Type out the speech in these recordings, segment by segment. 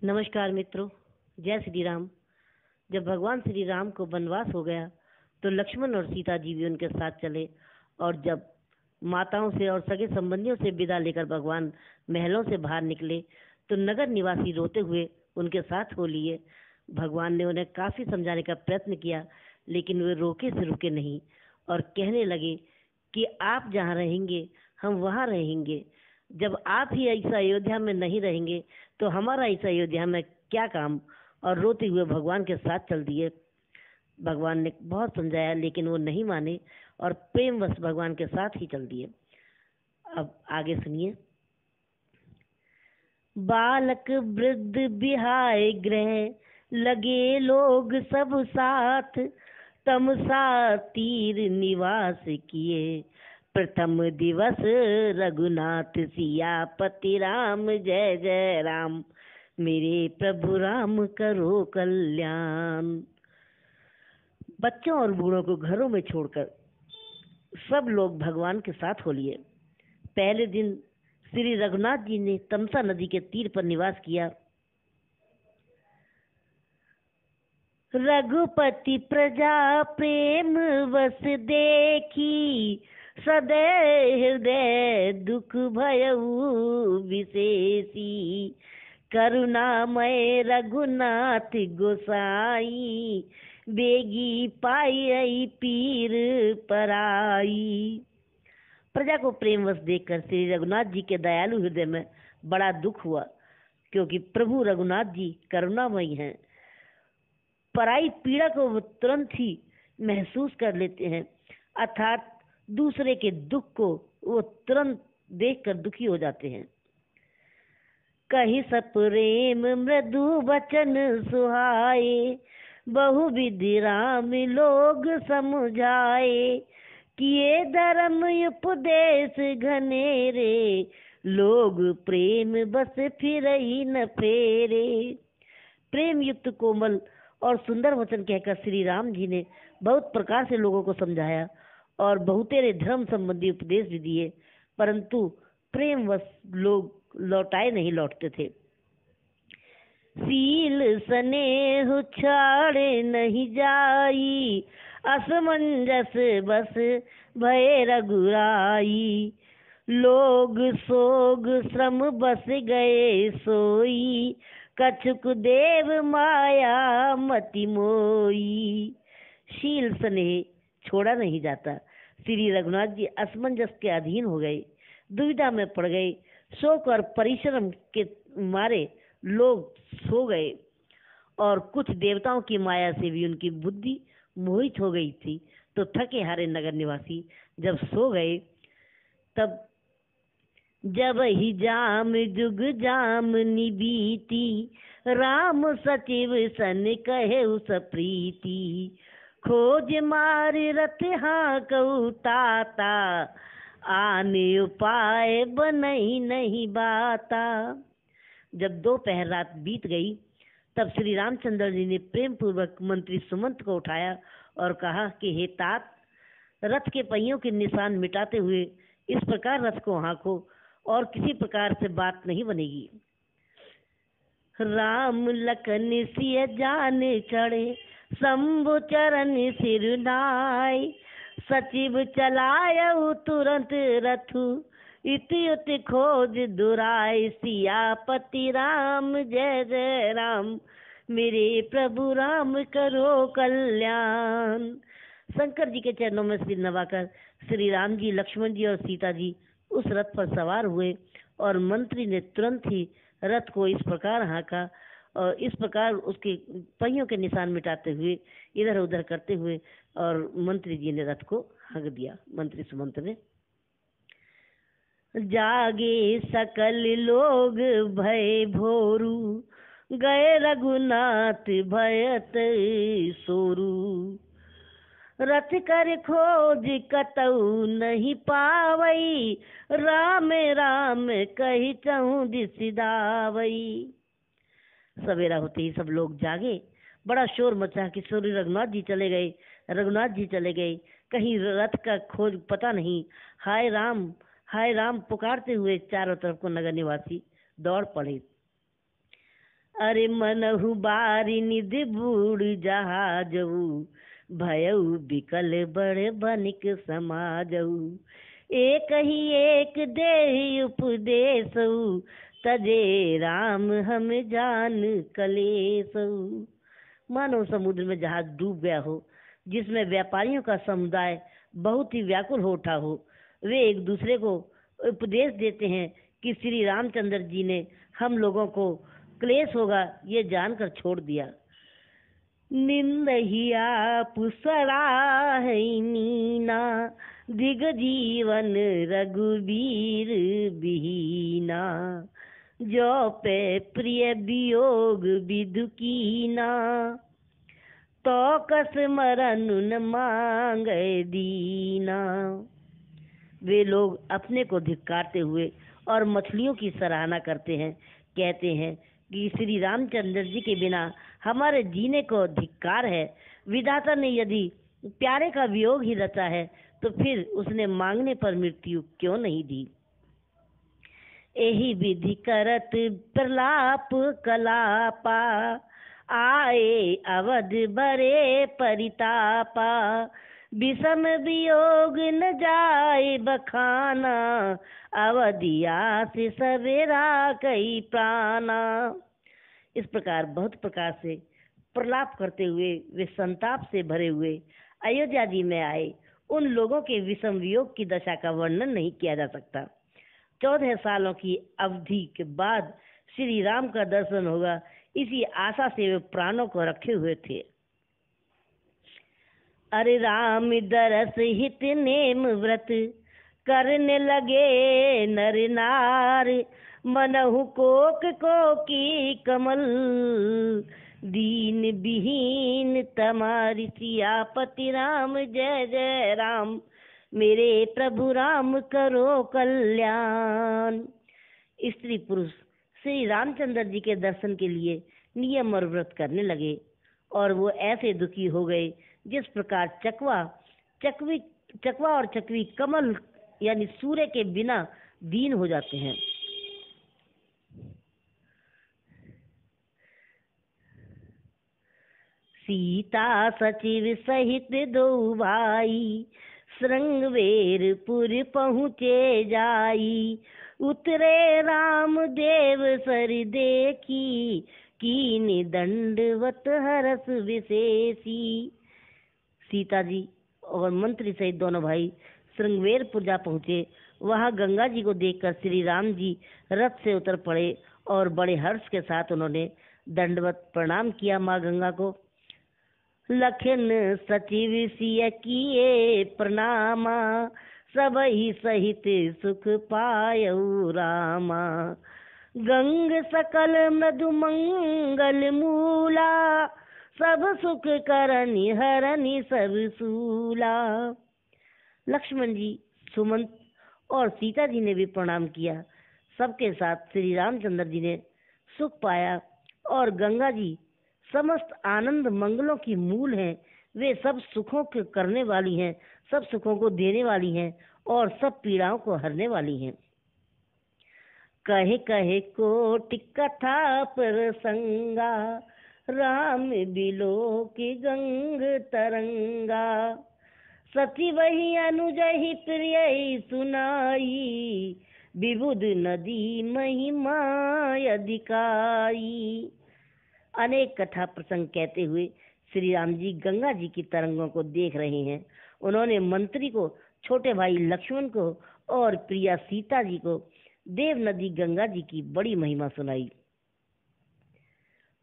नमस्कार मित्रों। जय श्री राम। जब भगवान श्री राम को वनवास हो गया तो लक्ष्मण और सीता जी भी उनके साथ चले। और जब माताओं से और सगे संबंधियों से विदा लेकर भगवान महलों से बाहर निकले तो नगर निवासी रोते हुए उनके साथ हो लिए। भगवान ने उन्हें काफी समझाने का प्रयत्न किया, लेकिन वे रोके से रुके नहीं और कहने लगे कि आप जहाँ रहेंगे हम वहाँ रहेंगे। जब आप ही इस अयोध्या में नहीं रहेंगे तो हमारा इस अयोध्या में क्या काम। और रोते हुए भगवान के साथ चल दिए। भगवान ने बहुत समझाया लेकिन वो नहीं माने और प्रेमवश भगवान के साथ ही चल दिए। अब आगे सुनिए। बालक वृद्ध बिहाय गृह लगे लोग सब साथ, तमसा तीर निवास किए प्रथम दिवस रघुनाथ सियापति राम। जय जय राम मेरे प्रभु राम करो कल्याण। बच्चों और बूढ़ों को घरों में छोड़कर सब लोग भगवान के साथ हो लिए। पहले दिन श्री रघुनाथ जी ने तमसा नदी के तीर पर निवास किया। रघुपति प्रजा प्रेम वस देखी, सदैव हृदय दुख भयउ विशेषी। करुणामय रघुनाथ गोसाई, बेगी पाई पीर पराई। प्रजा को प्रेमवश देखकर श्री रघुनाथ जी के दयालु हृदय में बड़ा दुख हुआ, क्योंकि प्रभु रघुनाथ जी करुणामयी हैं। पराई पीड़ा को वो तुरंत ही महसूस कर लेते हैं, अर्थात दूसरे के दुख को वो तुरंत देखकर दुखी हो जाते हैं। कहि सप्रेम मृदु वचन सुहाए, बहुविधि राम लोग समझाए। किए धर्म उपदेश घनेरे, लोग प्रेम बस फिरहि न फेरे। प्रेम युक्त कोमल और सुंदर वचन कहकर श्री राम जी ने बहुत प्रकार से लोगों को समझाया और बहुतेरे धर्म संबंधी उपदेश भी दिए, परंतु प्रेमवश लोग लौटाए नहीं लौटते थे। सील स्नेह छाड़े नहीं जाई, असमंजस बस भय रघुराई। लोग सोग श्रम बस गए सोई, कछुक देव माया मति मोई। शील स्नेह छोड़ा नहीं जाता। श्री रघुनाथ जी असमंजस के अधीन हो गए, दुविधा में पड़ गए। शोक और परिश्रम के मारे लोग सो गए और कुछ देवताओं की माया से भी उनकी बुद्धि मोहित हो गई थी। तो थके हारे नगर निवासी जब सो गए, तब जब ही जाम जुग जाम निबीती, राम सचिव सन कहे उस प्रीति। खोज मार रथ हाँ कहू ताता, आने उपाय बनई नहीं बाता। जब दोपहर रात बीत गई तब श्री रामचंद्र जी ने प्रेम पूर्वक मंत्री सुमंत को उठाया और कहा कि हे तात, रथ के पहियों के निशान मिटाते हुए इस प्रकार रथ को हाँको और किसी प्रकार से बात नहीं बनेगी। राम लखन सिय जान चढ़े, शंभु चरण सिर नाय। सचिव चलायउ तुरंत रथु, इति उति खोज दुराय। सियापति राम जय जय राम मेरे प्रभु राम करो कल्याण। शंकर जी के चरणों में सिर नवाकर श्री राम जी, लक्ष्मण जी और सीता जी उस रथ पर सवार हुए और मंत्री ने तुरंत ही रथ को इस प्रकार हाँका और इस प्रकार उसके पहियों के निशान मिटाते हुए इधर उधर करते हुए, और मंत्री जी ने रथ को हाँक दिया। मंत्री सुमंत ने। जागे सकल लोग भय भोरू, गए रघुनाथ भयत सोरू। रथ कर खोज कतऊ नहीं पावई, राम राम कही चहु दिसिदावई। सवेरा होते ही सब लोग जागे, बड़ा शोर मचा कि सूर्य रघुनाथ जी चले गए, रघुनाथ जी चले गए, कहीं रथ का खोज पता नहीं। हाय राम पुकारते हुए चारों तरफ को नगर निवासी दौड़ पड़े। अरे मनहु बारी निध बूढ़ जहाजऊ, भयऊ बिकल बड़ बनिक समाजऊ। एक ही एक देहि उपदेशऊ, तजे राम हम जान कलेसऊ। मानो समुद्र में जहाज डूब गया हो, जिसमें व्यापारियों का समुदाय बहुत ही व्याकुल हो उठा हो। वे एक दूसरे को उपदेश देते हैं कि श्री रामचंद्र जी ने हम लोगों को क्लेश होगा ये जानकर छोड़ दिया। निंदहिया पुसराहि मीना, दिग जीवन रघुबीर बिहीना। जो पे प्रिय वियोग विदु कीना, तो कस मरन न मांगे दीना। वे लोग अपने को धिक्कारते हुए और मछलियों की सराहना करते हैं, कहते हैं कि श्री रामचंद्र जी के बिना हमारे जीने को धिक्कार है। विधाता ने यदि प्यारे का वियोग ही रचा है तो फिर उसने मांगने पर मृत्यु क्यों नहीं दी। एहि विधि करत प्रलाप कलापा, आए अवध बरे परितापा। विषम वियोग न जाए बखाना, अवधिया से सवेरा कई प्राणा। इस प्रकार बहुत प्रकार से प्रलाप करते हुए वे संताप से भरे हुए अयोध्या जी में आए। उन लोगों के विषम वियोग की दशा का वर्णन नहीं किया जा सकता। 14 सालों की अवधि के बाद श्री राम का दर्शन होगा, इसी आशा से वे प्राणों को रखे हुए थे। अरे राम दरस हित नेम व्रत, करने लगे नर नार। मनहु कोक को की कमल, दीन विहीन तमारी सियापति राम। जय जय राम मेरे प्रभु राम करो कल्याण। स्त्री पुरुष श्री रामचंद्र जी के दर्शन के लिए नियम और व्रत करने लगे और वो ऐसे दुखी हो गए जिस प्रकार चकवा और चकवी कमल यानी सूर्य के बिना दीन हो जाते हैं। सीता सचिव सहित दो भाई, श्रृंगवेरपुर पहुँचे जाई। उतरे राम देव सर देखी, कीन दंडवत हरस विशेषी। सीता जी और मंत्री सहित दोनों भाई श्रृंगवेरपुर जा पहुँचे। वहाँ गंगा जी को देखकर श्री राम जी रथ से उतर पड़े और बड़े हर्ष के साथ उन्होंने दंडवत प्रणाम किया माँ गंगा को। लखन सचिव सिय किए प्रणामा, सबहि सहित सुख पायऊ रामा। गंग सकल मृदु मंगल मूला, सब सुख करनि हरनि सब सूला। लक्ष्मण जी, सुमंत और सीता जी ने भी प्रणाम किया। सबके साथ श्री रामचंद्र जी ने सुख पाया और गंगा जी समस्त आनंद मंगलों की मूल हैं। वे सब सुखों के करने वाली हैं, सब सुखों को देने वाली हैं और सब पीड़ाओं को हरने वाली हैं। कहे कहे कोटि कथा प्रसंगा, राम बिलो की गंग तरंगा। सती वही अनुजहि प्रिय सुनाई, विबुध नदी महिमा अधिकाई। अनेक कथा प्रसंग कहते हुए श्री राम जी गंगा जी की तरंगों को देख रहे हैं। उन्होंने मंत्री को, छोटे भाई लक्ष्मण को और प्रिया सीता जी को देव नदी गंगा जी की बड़ी महिमा सुनाई।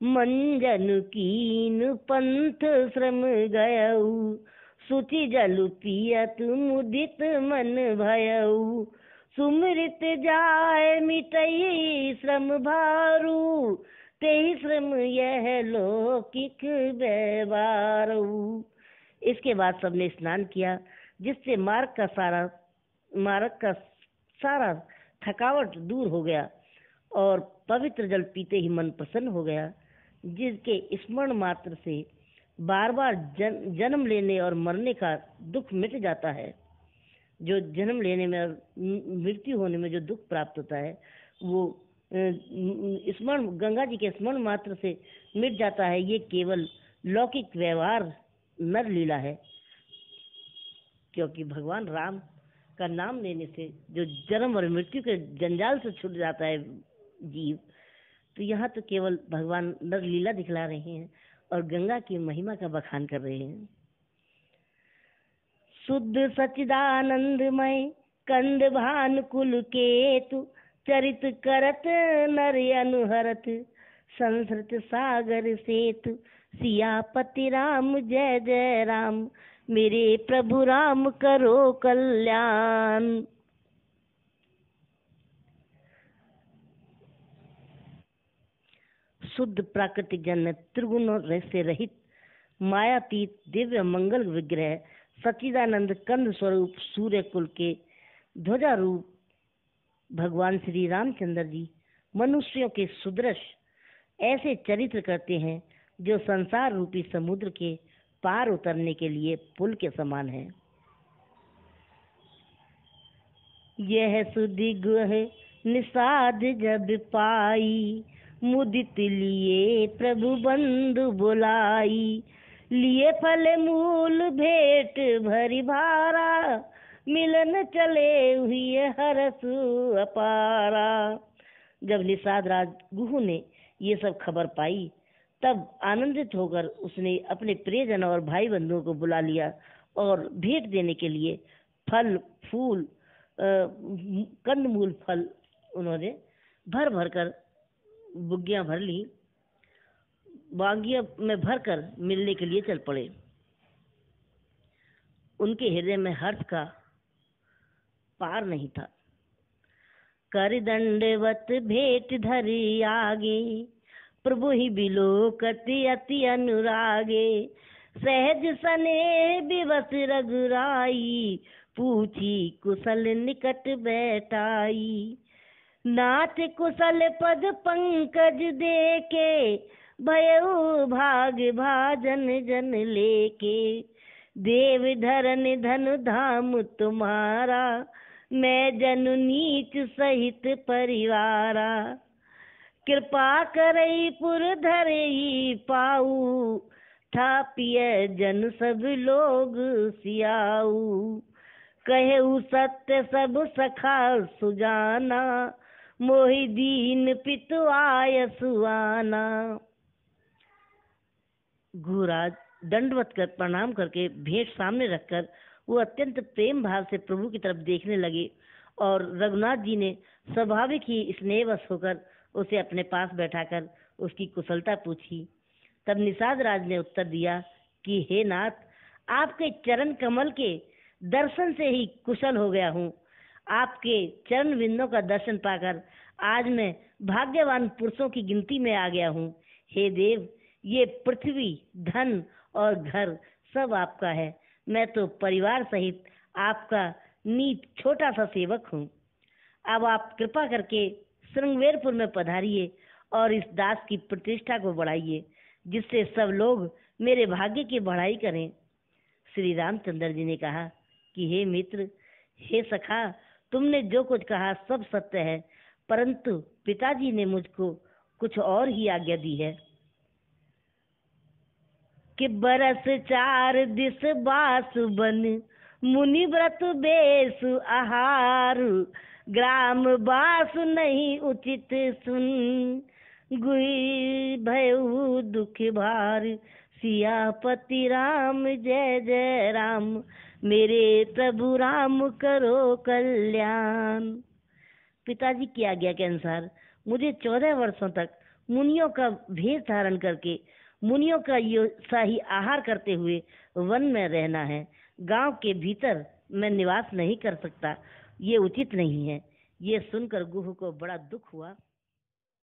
मंजन कीन पंथ श्रम गयऊ, सुचि जल पियत मुदित मन भयऊ। सुमृत जाय मिटई श्रम भारू, तेहि श्रम यह लौकिक व्यवहारू। इसके बाद सबने स्नान किया, जिससे मार्ग का सारा थकावट दूर हो गया और पवित्र जल पीते ही मन प्रसन्न हो गया, जिसके स्मरण मात्र से बार बार जन्म लेने और मरने का दुख मिट जाता है। जो जन्म लेने में और मृत्यु होने में जो दुख प्राप्त होता है वो स्मरण, गंगा जी के स्मरण मात्र से मिट जाता है। ये केवल लौकिक व्यवहार नर लीला है, क्योंकि भगवान राम का नाम लेने से जो जन्म और मृत्यु के जंजाल से छूट जाता है जीव, तो यहाँ तो केवल भगवान नर लीला दिखला रहे हैं और गंगा की महिमा का बखान कर रहे हैं। शुद्ध सच्चिदानंदमय कंद भान कुल केतु, चरित करत नर अनुहरत संसृत सागर सेतु। सियापति राम जय जय राम, मेरे प्रभु राम करो कल्याण। शुद्ध प्राकृतिक जन, त्रिगुणों से रहित मायातीत दिव्य मंगल विग्रह, सच्चिदानंद कंद स्वरूप सूर्य कुल के ध्वजा रूप भगवान श्री रामचंद्र जी मनुष्यों के सुदृश ऐसे चरित्र करते हैं जो संसार रूपी समुद्र के पार उतरने के लिए पुल के समान है। यह सुधि गुह निषाद जब पाई, मुदित लिए प्रभु बंधु बुलाई। लिए फल मूल भेंट भरी भारा, मिलन चले हुई हरस अपारा। जब निषाद राज गुहू ने ये सब खबर पाई, तब आनंदित होकर उसने अपने प्रियजन और भाई बंधुओं को बुला लिया और भेंट देने के लिए फल फूल कंदमूल फल उन्होंने भर भर कर बुग्गियां भर ली, बागियों में भरकर मिलने के लिए चल पड़े। उनके हृदय में हर्ष का पार नहीं था। कर दंडवत भेंट धरी आगे, प्रभु ही बिलोकति अति अनुरागे। सहज सने विवश रघुराई, पूछी कुशल निकट बैठाई। नाथ कुशल पद पंकज देके, भयउ भाग भाजन जन लेके। देव धरन धनु धाम तुम्हारा, मैं जनु नीच सहित परिवारा। कृपा करई पुर धरई पाऊ, थापिय जन सब लोग सियाऊ। कहऊ सत्य सब सखा सुजाना, मोहि दीन पितु आय सुआना। गुरुराज दंडवत कर प्रणाम करके भेंट सामने रखकर वो अत्यंत प्रेम भाव से प्रभु की तरफ देखने लगे और रघुनाथ जी ने स्वाभाविक ही स्नेहवश होकर उसे अपने पास बैठाकर उसकी कुशलता पूछी। तब निषाद राज ने उत्तर दिया कि हे नाथ, आपके चरण कमल के दर्शन से ही कुशल हो गया हूँ। आपके चरण बिंदों का दर्शन पाकर आज मैं भाग्यवान पुरुषों की गिनती में आ गया हूँ। हे देव, ये पृथ्वी, धन और घर सब आपका है। मैं तो परिवार सहित आपका नीच छोटा सा सेवक हूँ। अब आप कृपा करके श्रृंगवेरपुर में पधारिए और इस दास की प्रतिष्ठा को बढ़ाइए, जिससे सब लोग मेरे भाग्य की बढ़ाई करें। श्री रामचंद्र जी ने कहा कि हे मित्र, हे सखा, तुमने जो कुछ कहा सब सत्य है, परंतु पिताजी ने मुझको कुछ और ही आज्ञा दी है कि बरस 4 दिस बास बन, मुनि व्रत बेस आहार। ग्राम बास नहीं उचित सुन, गुई भयउ दुख भार। सियापति राम जय जय राम, मेरे प्रभु राम करो कल्याण। पिताजी की आज्ञा के अनुसार मुझे 14 वर्षों तक मुनियों का भेष धारण करके मुनियों का शाही आहार करते हुए वन में रहना है। गांव के भीतर मैं निवास नहीं कर सकता, ये उचित नहीं है। ये सुनकर गुह को बड़ा दुख हुआ।